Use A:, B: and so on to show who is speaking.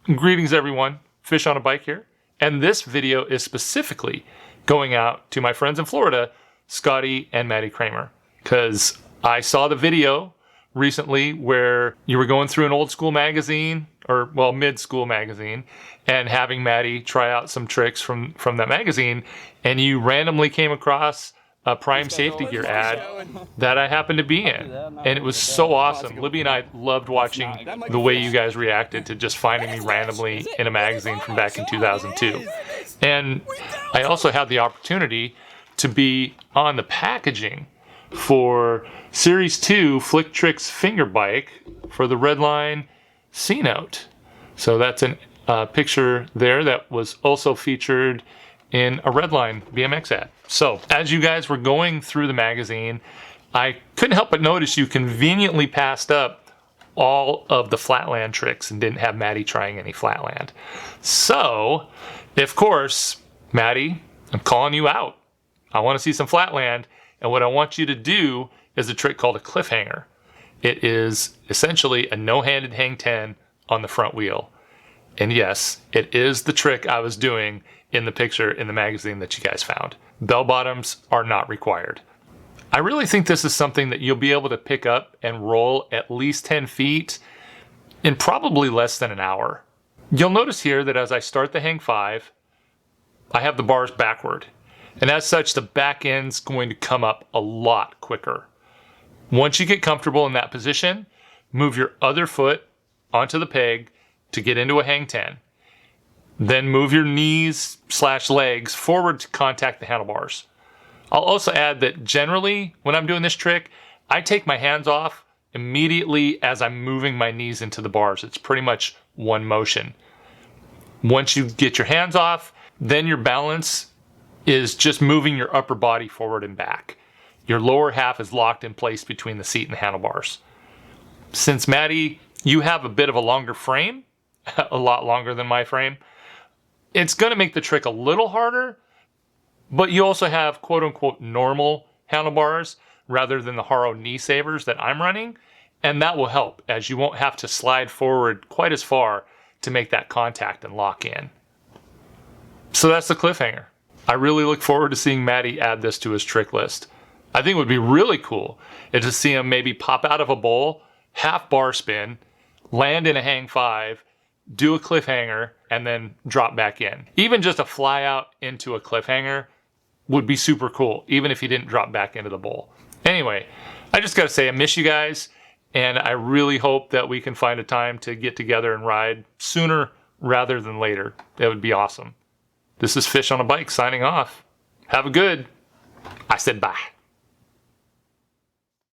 A: Greetings everyone, Fish on a Bike here, and this video is specifically going out to my friends in Florida, Scotty and Matty Cranmer, because I saw the video recently where you were going through an old school magazine, or well, mid-school magazine, and having Matty try out some tricks from that magazine, and you randomly came across a Prime Safety Gear ad that I happened to be in, and it was so awesome. Libby and I loved watching the way you guys reacted to just finding me randomly in a magazine from back in 2002. And I also had the opportunity to be on the packaging for Series 2 Flick Tricks finger bike for the Redline C-Note. So that's a picture there that was also featured in a Redline BMX ad. So as you guys were going through the magazine, I couldn't help but notice you conveniently passed up all of the flatland tricks and didn't have Matty trying any flatland. So, of course, Matty, I'm calling you out. I want to see some flatland, and what I want you to do is a trick called a cliffhanger. It is essentially a no-handed hang 10 on the front wheel. And yes, it is the trick I was doing in the picture in the magazine that you guys found. Bell bottoms are not required. I really think this is something that you'll be able to pick up and roll at least 10 feet in probably less than an hour. You'll notice here that as I start the hang 5, I have the bars backward. And as such, the back end's going to come up a lot quicker. Once you get comfortable in that position, move your other foot onto the peg to get into a hang 10. Then move your knees / legs forward to contact the handlebars. I'll also add that generally when I'm doing this trick, I take my hands off immediately as I'm moving my knees into the bars. It's pretty much one motion. Once you get your hands off, then your balance is just moving your upper body forward and back. Your lower half is locked in place between the seat and the handlebars. Since Matty, you have a bit of a longer frame, a lot longer than my frame, it's going to make the trick a little harder, but you also have quote-unquote normal handlebars rather than the Haro knee savers that I'm running, and that will help as you won't have to slide forward quite as far to make that contact and lock in. So that's the cliffhanger. I really look forward to seeing Matty add this to his trick list. I think it would be really cool to see him maybe pop out of a bowl, half bar spin, land in a hang 5, do a cliffhanger, and then drop back in. Even just a fly out into a cliffhanger would be super cool, even if he didn't drop back into the bowl. Anyway, I just gotta say I miss you guys, and I really hope that we can find a time to get together and ride sooner rather than later. That would be awesome. This is Fish on a Bike signing off. Have a good, I said bye.